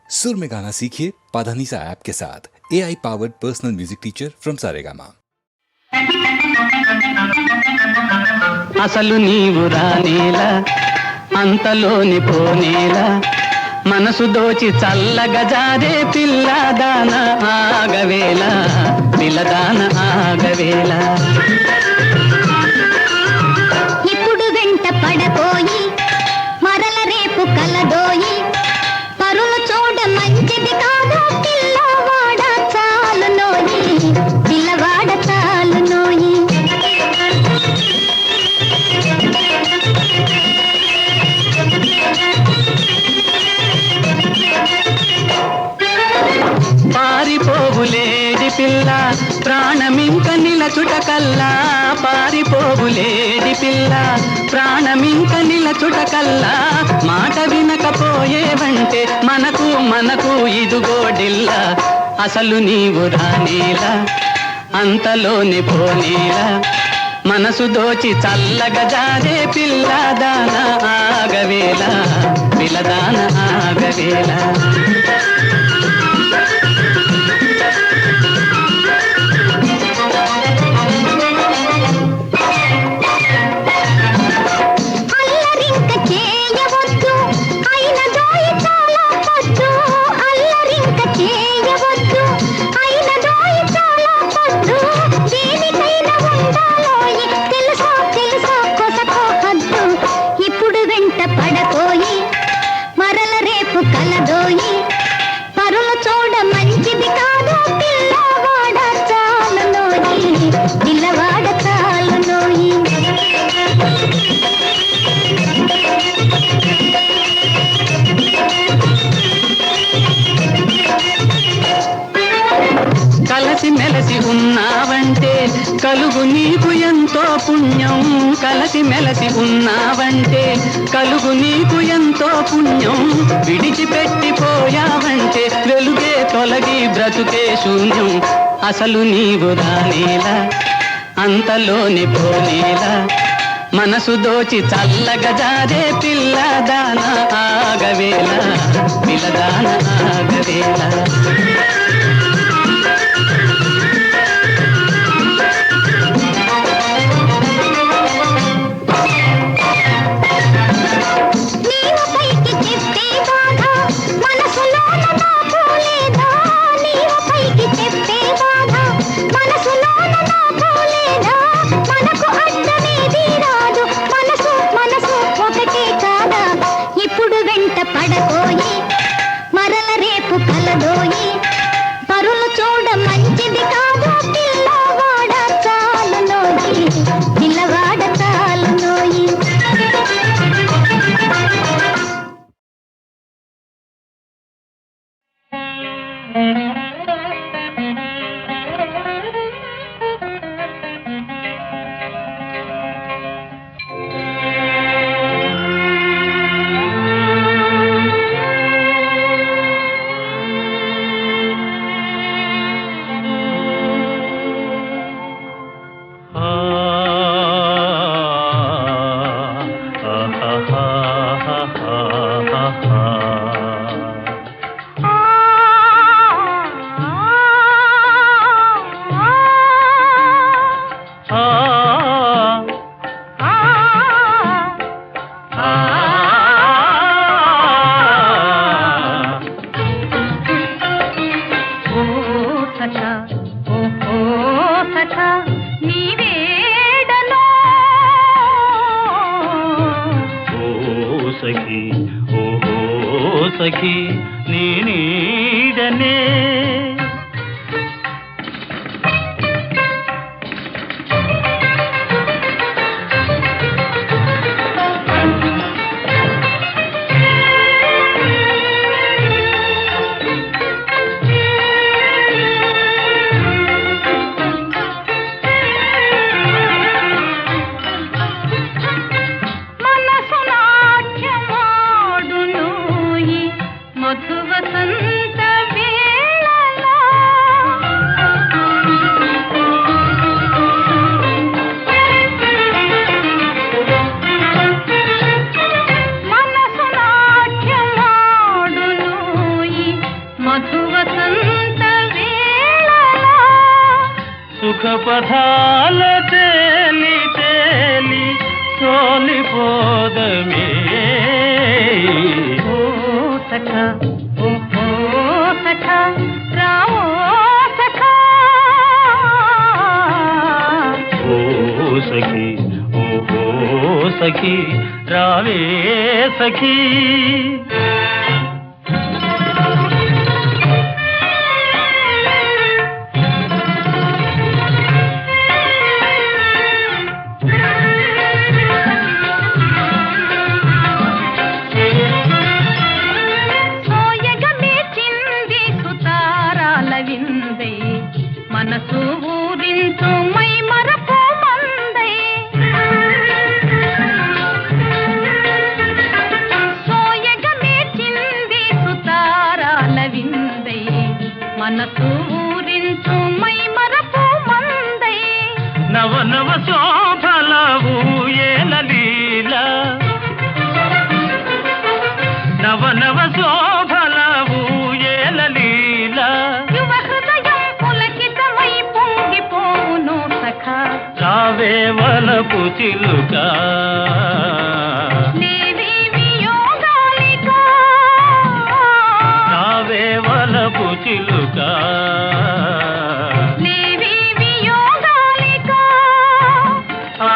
सुर में गाना सीखिए पाधानीसा ऐप के साथ। AI powered personal music teacher from Saregama. అసలు నీవు రానేలా అంతలోని పోనేలా మనసు దోచి చల్లగా జారే పిల్లదాన ఆగవేళ పిల్లదాన ఆగవేళ ఇప్పుడు వెంట పడపోయి మరల రేపు కలదోయి పరులు చూడ మంచిది కాదు పిల్లవాడ చాలు నోయి పిల్లవాడ చాలు నోయి పారిపోవులేడి పిల్ల ప్రాణమింక నిలచుటకల్లా పారిపోవులేడి పిల్ల ప్రాణమింక నిలచుటకల్లా మాట వినకపోయేవంటే మనకు ఇదుగోడిల్లా అసలు నీవు రానేలా అంతలోని పోనేలా మనసు దోచి చల్లగా జారే పిల్లదాన ఆగవేళ పిల్లదాన ఆగవేళ మెలసి ఉన్నావంటే కలుగు నీకు ఎంతో పుణ్యం కలసి మెలసి ఉన్నావంటే కలుగు నీకు ఎంతో పుణ్యం విడిచిపెట్టిపోయావంటే వెలుగే తొలగి బ్రతుకే శూన్యం అసలు నీవు రానేలా అంతలోని పోనేలా మనసు దోచి చల్లగా జారే పిల్లదాన ఆగవేళ పిల్లదాన ఆగవేళ పడపోయి మరల రేపు కలదోయి పరులు చూడ మంచిది కాదు పిల్లవాడ చాలు నోయి పిల్లవాడ చాలు నోయి సఖీ నీ నీడనే మధువసంత వేళలో సుఖపథాల తేలి తేలి సోలిపోదమే ఓ సఖా ఓ సఖా రావో సఖా ఓ సఖీ ఓహో సఖీ రావే సఖీ సోయగమే చింది సుతారాల విందై మనసు ఊరించు మై మరపు మందై సోయగమే చింది సుతారాల విందై మనసు ఊరించు మై మరపు మందై నవ నవ శోభలవు ఏల లీల నవ నవ శోభలవు ఏల లీల యువ హృదయం పులకితమై పొంగిపోవును సఖా రావే వలపు చిలుక లేవి వియోగాలిగా రావే వలపు చిలుక లేవి వియోగాలిగా ఆ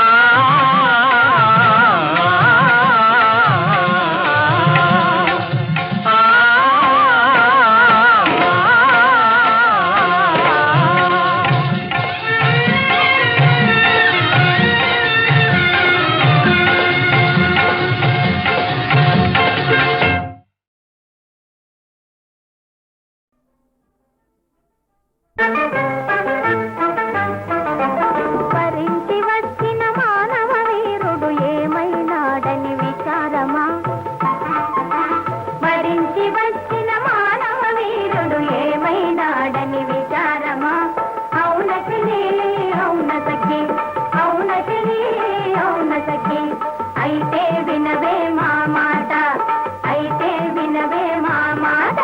వరించి వచ్చిన మానవ వీరుడు ఏమైనాడని విచారమా వరించి వచ్చిన మానవ వీరుడు ఏమైనాడని విచారమా అవునటిని అవునతకి అవునటిని అవునతకి అయితే వినవే మా మాట అయితే వినవే మా మాట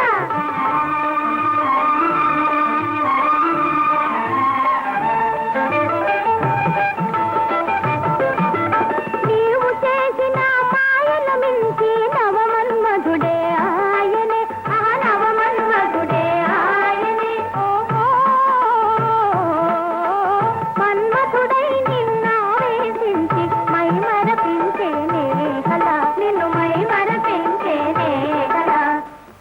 నీవు చేసిన మాయల మించి నవమన్మధుడే ఆయనే ఆ నవమన్మధుడే ఆయనే ఓహో మన్మధుడై నిన్నావేశించి మై మరపించేనే హలా నిన్ను మై మరపించేనే హలా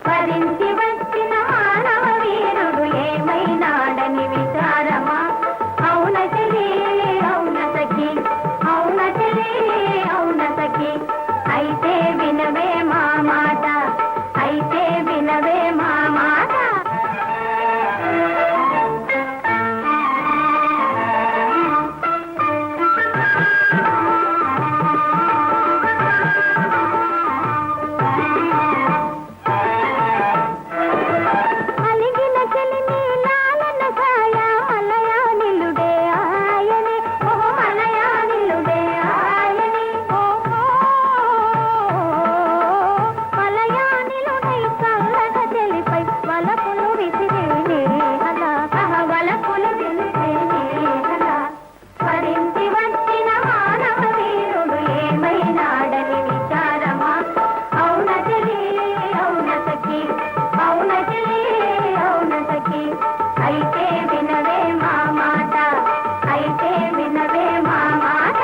వరించి వచ్చిన మానవ వీరుడు ఏమైనాడని విచారమా అవునచలి అవునతకి అవునచలి అవునతకి అయితే వినవే మా మాట అయితే వినవే మా మాట అలిగిన చెలిని లాలన సాయ మలయానిలుడే ఆయనే ఓహో మలయానిలుడే ఆయనే ఓహో మలయానిలుడై చల్లగా చెలిపై వలపులు విసిరేనే హలా వలపులు విసిరేనే హలా వరించి వచ్చిన మానవ వీరుడు ఏమైనాడని విచారమా అవునచలి అవునతకి అవునచలి అవునతకి అయితే వినవే మా మాట అయితే వినవే మా మాట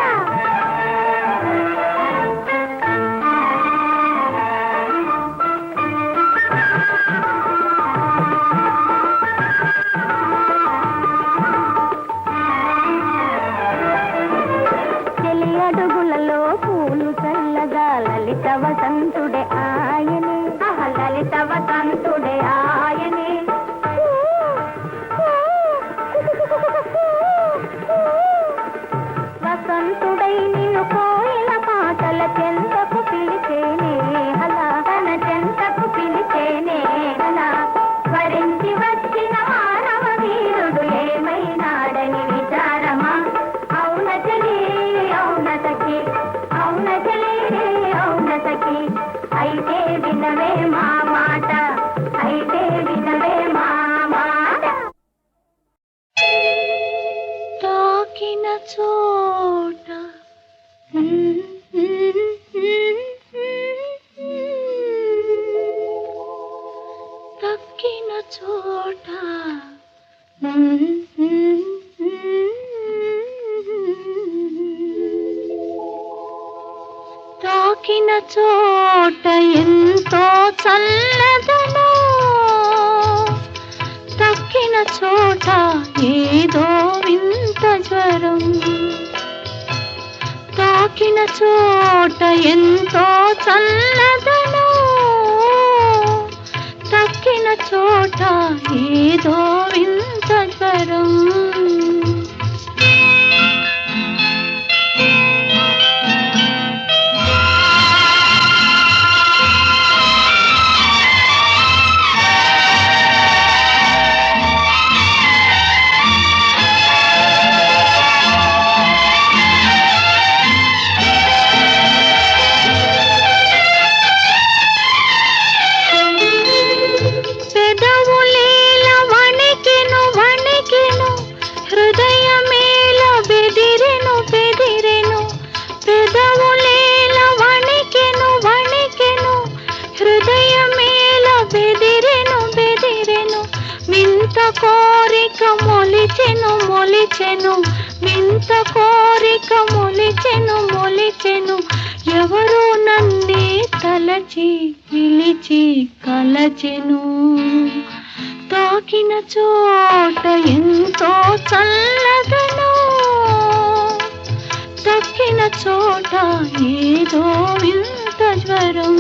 చెలి అడుగులలో పూలు చల్లగా లలిత వసంతుడే ఆయనే లలిత వసంతుడే ఆయనే వసంతుడై నిన్ను కోయిల పాటల చెంతకు పిలిచేనే హలా తన చెంతకు పిలిచేనే హలా వరించి వచ్చిన మానవ వీరుడు ఏమైనాడని విచారమా అవునచలి అవునతకి అవునచలి అవునతకి అయితే వినవే మా మాట చోట తక్కిన చోట తాకిన చోట ఎంతో చల్లదనం తక్కిన చోట ఏదో వింత జ్వరం తాకిన చోట ఎంతో చల్లదనం తక్కిన చోట ఏదో వింత జ్వరం కోరిక మొలిచెను మొలిచెను వింత కోరిక మొలిచెను మొలిచెను ఎవరో నన్నే తలచి పిలిచి కలచెను తాకిన చోట ఎంతో చల్లదనం తక్కిన చోట ఏదో వింత జ్వరం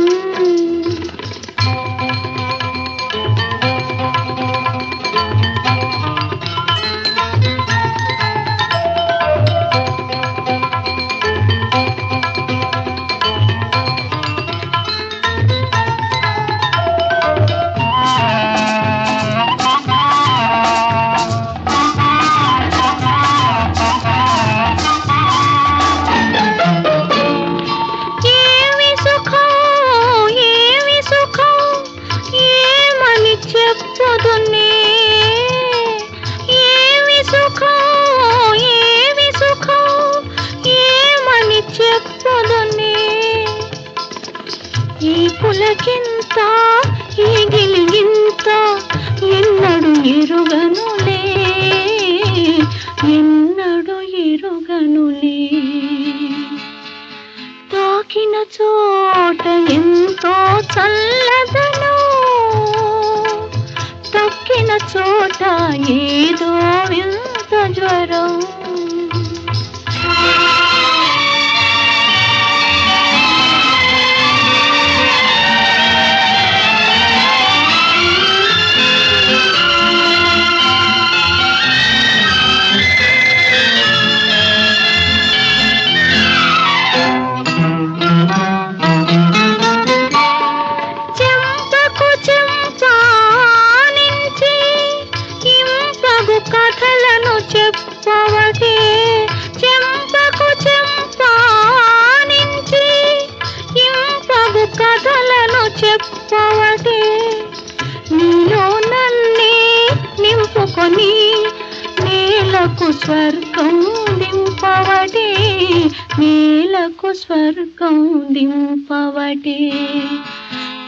ఈ పులకింత ఈ గిలిగింత ఎన్నడు ఎరుగనులే ఎన్నడు ఎరుగనులే తాకిన చోట ఎంతో చల్లదనం తక్కిన చోట ఏదో వింత జ్వరం కథలను చెప్పవటే చెంపకు చెంపానించి ఇంపగు కథలను చెప్పవటే నీలో నన్నే నింపుకొని నేలకు స్వర్గం దింపవటే నేలకు స్వర్గం దింపవటే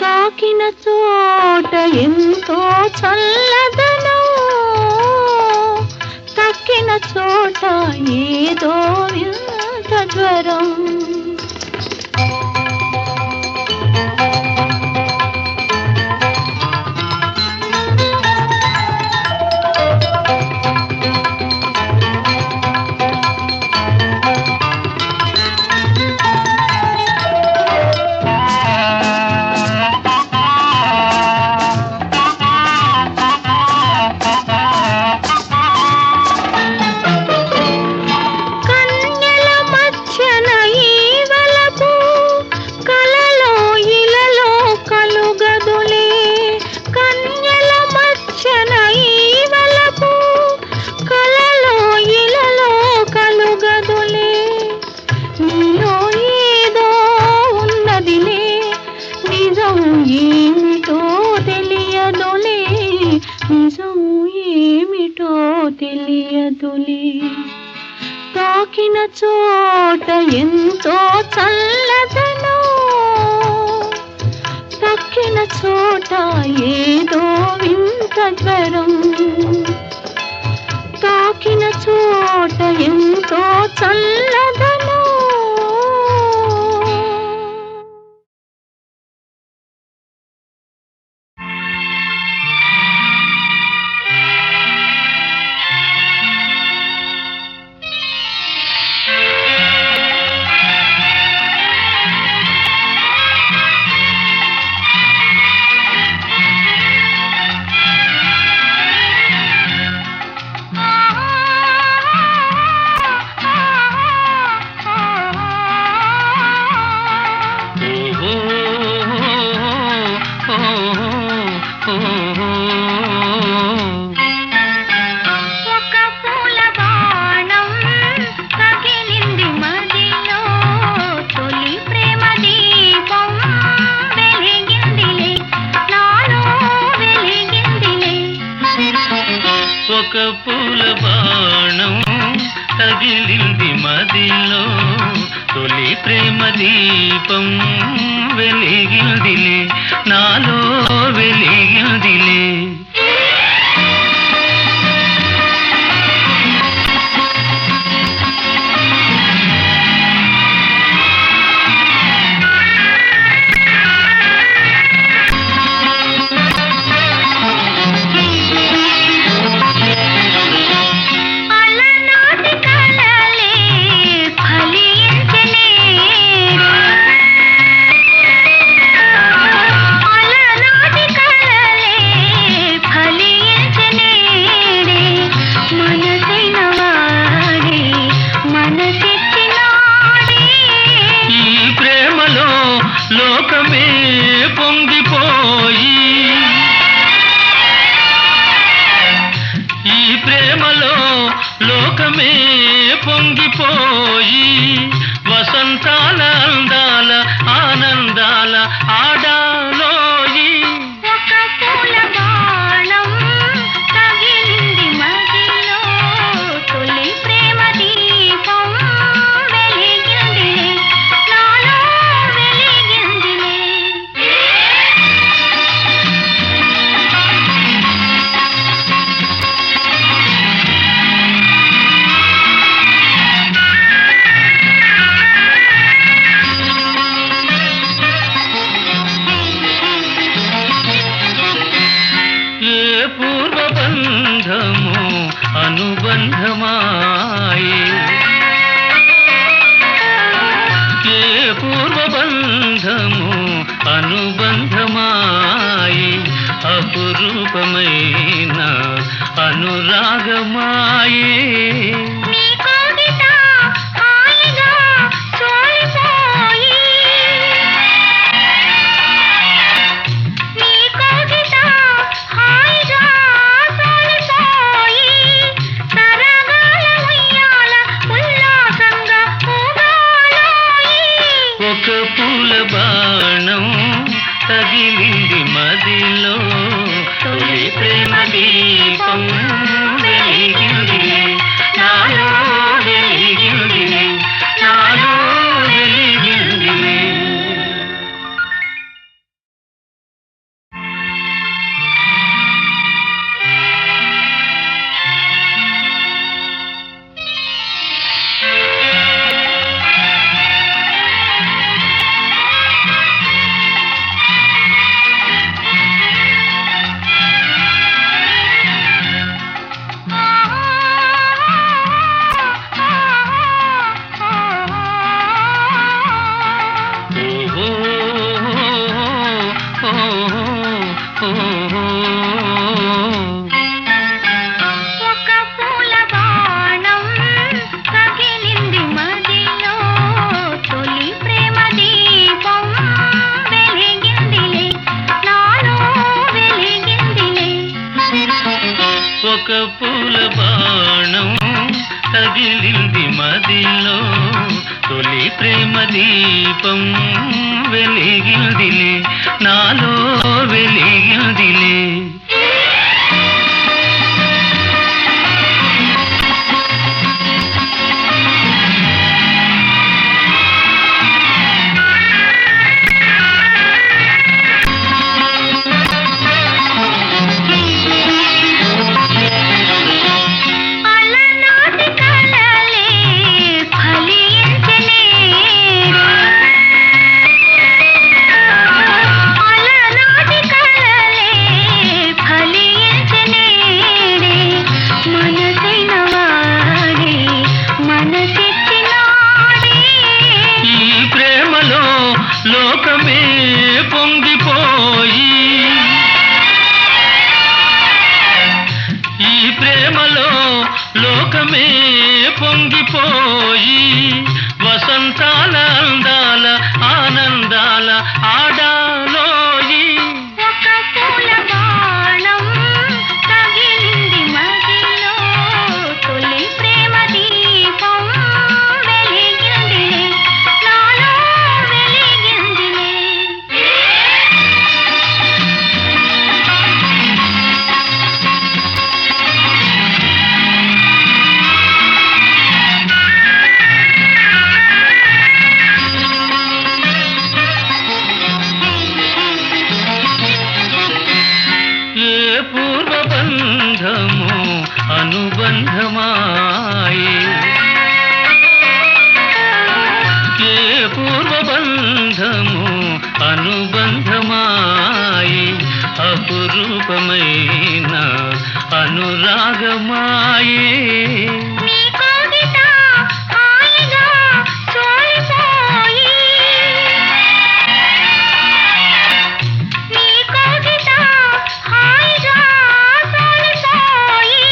తాకిన చోట ఎంతో చల్లదనం తక్కిన చోట ఏదో వింత జ్వరం తెలియదులే తాకిన చోట ఎంతో చల్లదనం, తక్కిన చోట ఏదో వింత జ్వరం. తాకిన చోట ఎంతో చల్లదనం. ఒక పూల బాణం తగిలింది మదిలో, తొలి ప్రేమ దీపం వెలిగిందిలే, నాలో వెలిగిందిలే. లోకమే పొంగిపోయి, ఈ ప్రేమలో లోకమే పొంగిపోయి, వసంతాల అందాల ఆనందాల ఆడాలోయి. ఒక పూల బాణం తగిలింది మదిలో, తొలి ప్రేమ దీపం వెలిగిందిలే, నాలో వెలిగిందిలే. ఏ పూర్వబంధము అనుబంధమాయే, ఏ పూర్వబంధము అనుబంధమాయే, అపురూపమైన అనురాగమాయే. నీ కవిత హాయిగా సోలిపోయి, నీ కవిత హాయిగా సోలిపోయి, సరగాల ఉయ్యాల ఉల్లాసంగా ఊగాలోయి. ఒక పూల బాణం తగిలింది మదిలో, తొలి ప్రేమ దీపం వెలిగిందిలే, నాలో వెలిగిందిలే, నాలో వెలిగిందిలే. ఒక పూల బాణం తగిలింది మదిలో, తొలి ప్రేమ దీపం వెలిగిందిలే, నాలో వెలిగిందిలే. ఒక పూల బాణం తగిలింది మదిలో, తొలి ప్రేమ దీపం వెలిగిందిలే, నాలో వెలిగిందిలే. లోకమే పొంగిపోయి వసంతాల అందాల ఆనందాల ఆడాలోయి ఒక పూల బాణం తగిలింది మదిలో తొలి ప్రేమ దీపం వెలిగిందిలే నాలో వెలిగిందిలే ఏ పూర్వబంధము అనుబంధమాయే ఏ పూర్వబంధము అనుబంధమాయే అపురూపమైన అనురాగమాయే నీ కోగిట హాయిగా సోలిపోయి నీ కోగిట హాయిగా సోలిపోయి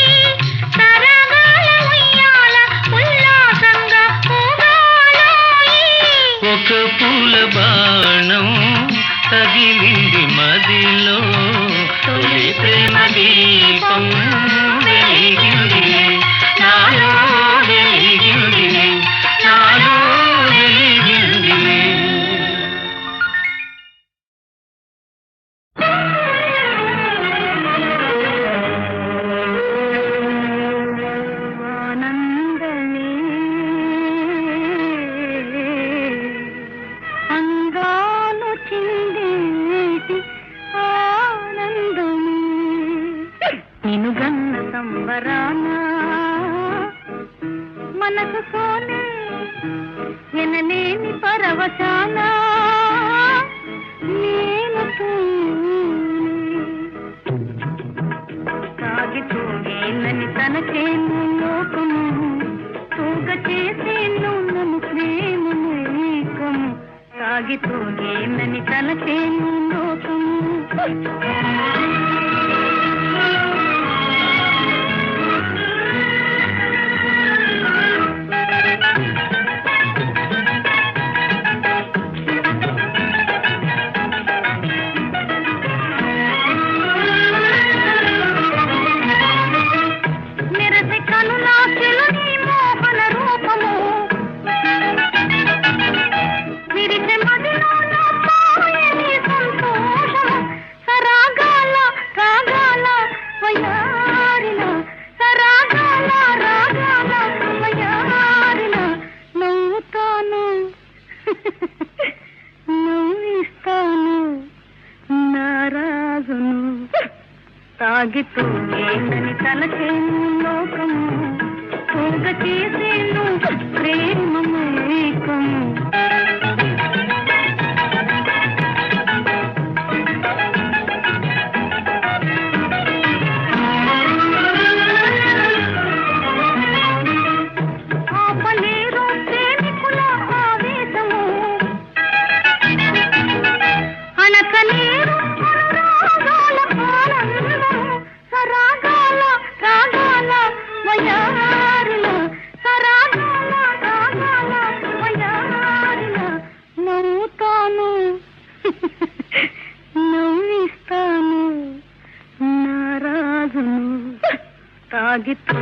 సరగాల ఉయ్యాల ఉల్లాసంగా ఊగాలోయి ఒక పూల బాణం తగిలింది మదిలో తొలి ప్రేమ దీపం వెలిగిందిలే నాలో వెలిగిందిలే నాలో వెలిగిందిలే ఆనందమే అందాలు చిందేటి ఆనందమే నిన్ను గన్న సంబరాన మనసు సోనే ఎనలేని పరవశాన నేను సాగిపోయేనని తనకేను లోకము తూగ చేసేను నన్ను ప్రేమను ఏకము సాగిపోయేనని తనకేను లోకము మెరసి కనులాశలు నీ మోహన రూపము విరిసె మదిలో నా పాయని సంతోషము సరాగాల రాగాల వయారిన సరాగాల రాగాల వయారిన నవ్వుతాను నవ్విస్తాను నారాజును తాగితూ ఏనని తలచేను లోకము పోగ చేసేను ప్రేమమేకము ఆపలేరు ప్రేమికుల ఆవేశము అనకలేరు అనురాగాల ఆనందము సరాగాల రాగాల వయారిల సరాగాల రాగాల వయారిల నవ్వుతాను నవ్విస్తాను నారాజును తాగితూ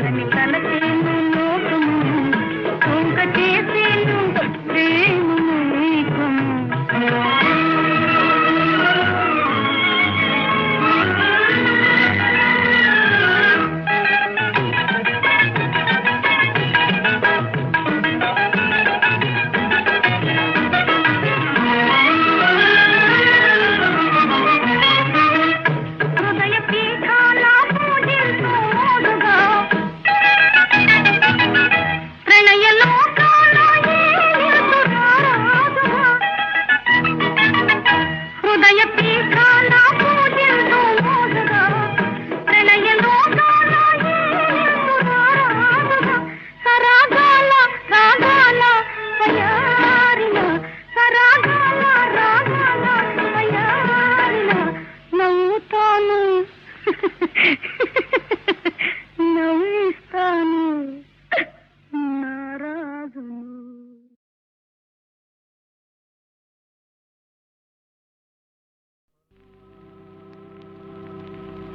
అని తలచేను లోకము కొంక చేసేను ప్రేమమేకము హృదయ పీఠాల పూజించు మోదుగా ప్రణయ లోకాల ఏలియదు రారాజుగా హృదయ పీఠాల పూజించు మోదుగా ప్రణయ లోకాల ఏలియదు రారాజుగా సరాగాల రాగాల వయారిన సరాగాల రాగాల వయారిన నవ్వుతాను నవ్విస్తాను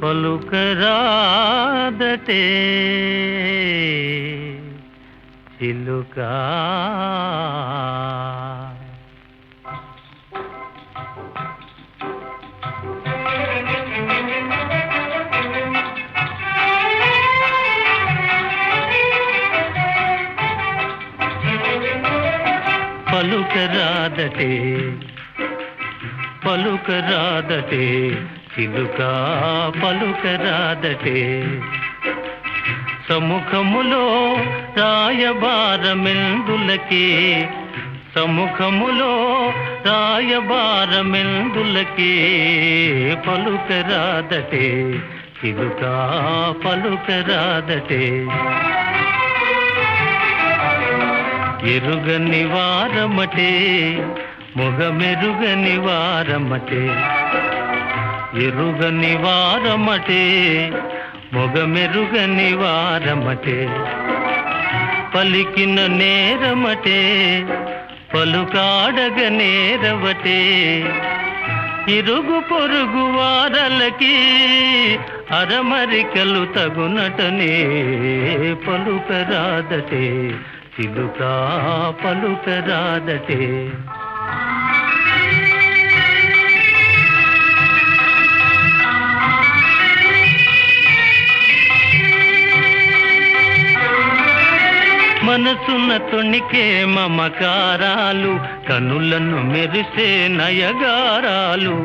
పలుకరాదటే చిలుక పలుకరాదటే పలుకరాదటే చిలుక పలుకరాదటే సముఖములో రాయబారమెందులకే సముఖములో రాయబారమెందులకే పలుకరాదటే చిలుక పలుకరాదటే ఎరుగని వారమటే మొగమెరుగని వారమటే ఎరుగని వారమటే మొగమెరుగని వారమటే పలికిన నేరమటే పలుకాడగ నేరవటే ఇరుగు పొరుగు వారలకి అరమరికలు తగునటనే పలుకరాదటే చిలుక పలుకరాదటే మనసున్న తొణికే మమకారాలు కనులను మెరిసే నయగారాలు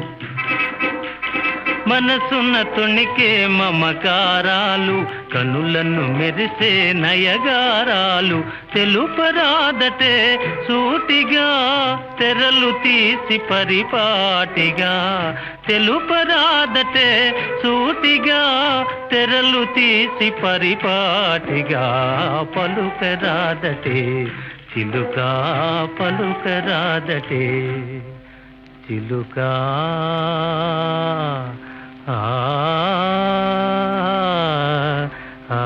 మనసున్న తొణికే మమకారాలు కనులను మెరిసే నయగారాలు తెలుపరాదటే సూటిగా తెరలు తీసి పరిపాటిగా తెలుపరాదటే సూటిగా తెరలు తీసి పరిపాటిగా పలుకరాదటే చిలుక పలుకరాదటే చిలుక ఆ ఆ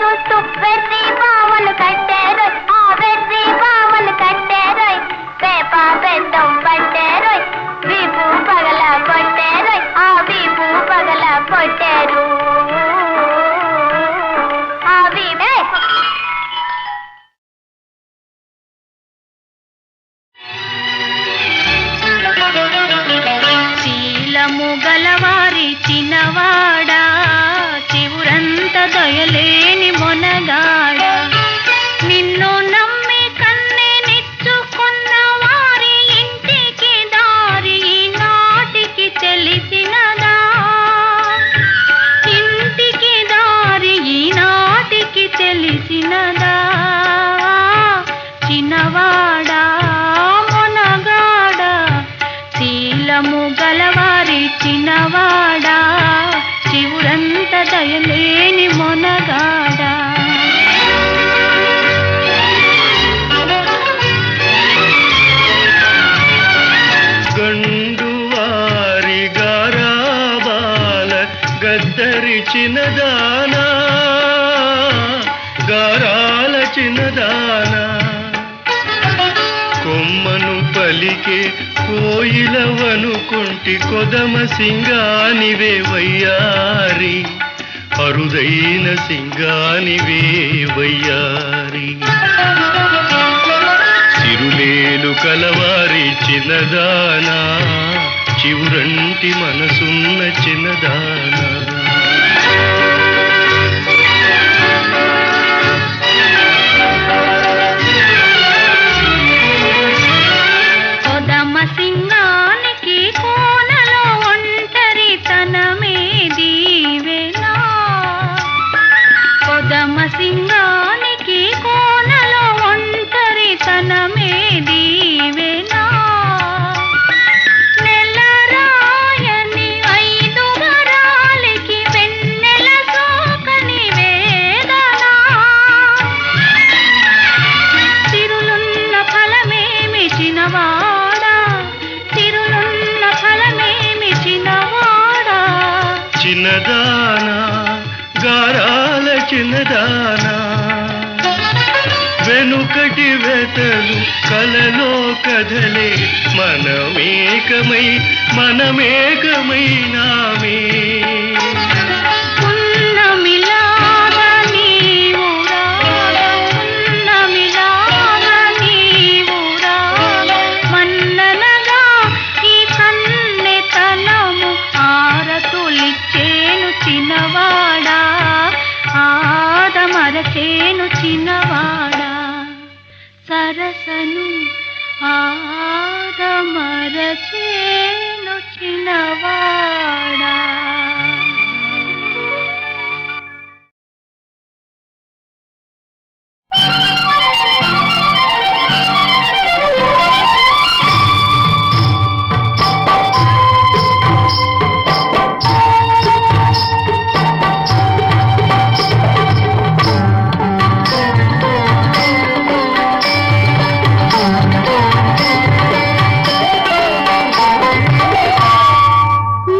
చూస్తూ వెర్రి పావను కట్టారోయ్, ఆ వెర్రి పావను కట్టారోయ్, వేప బెద్దం పట్టారోయ్, వీపు పగల కొట్టారోయ్, ఆ వీపు పగల కొట్టారు, ఆ వీపే. శీలము గలవారి చిన్నవాడా, చివురంత దయలేని మొనగాడ, నిన్ను నమ్మి కన్నే నిచ్చుకున్న వారి ఇంటికి దారి ఈనాటికి తెలిసినదా, ఇంటికి దారి ఈనాటికి తెలిసినదా, చిన్నవాడా మొనగాడ, శీలము గలవారి చిన్నవాడా, శివుడంత దయలేని మొనగాడా. గండువారి గారాబాల గద్దరి చిన్నదానా, గారాల చిన్నదానా, కొమ్మను పలికే కోయిలవనుకుంటి కొదమ సింగానివే వయ్యారి, అరుదైన సింగానివే వయ్యారి, సిరులేలు కలవారి చిన్నదానా, చివురంటి మనసున్న చిన్నదానా. కొదమ సింగానికి కోనలో ఒంటరి తనమే దీవెనా, కొదమ సింగానికి కోనలో ఒంటరి తనమే దీవెనా, నెలరాయని 5 వరాలకి వెన్నెల సోకని వేదనా, తిరులున్న ఫలమేమి చిన్నవాడా, తిరులున్న ఫలమేమి చిన్నవాడా, చిన్నదానా గారాల చిన్నదానా, వెనుకటి వెతలు కలలో కదలే మనమేకమై మనమేకమైనామే, ఉన్నమిలాగా నీవు రాగా, ఉన్నమిలాగా నీవు రాగా, మన్ననగా ఈ కన్నెతనము ఆరతులిచ్చేను చిన్నవాడా, ఆదమరచేను చిన్నవాడా, సరసను ఆదమరచేను చిన్నవాడా.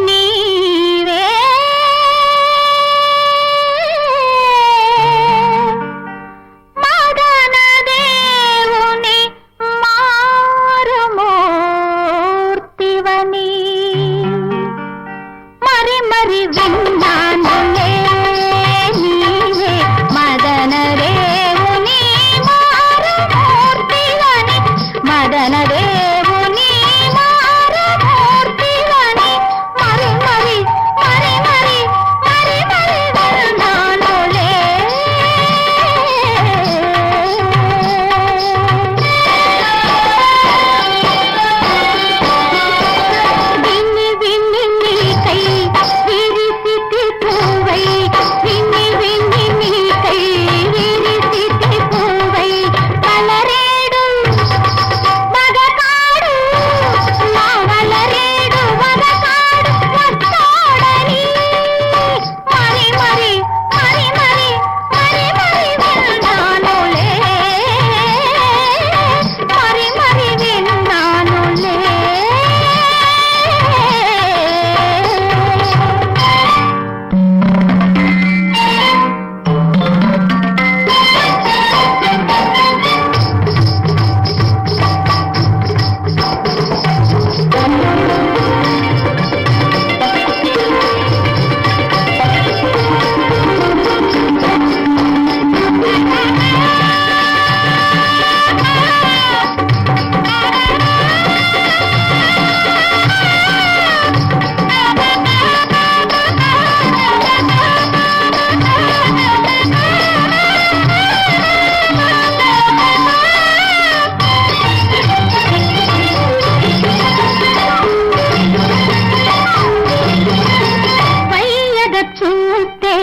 నీ చూస్తే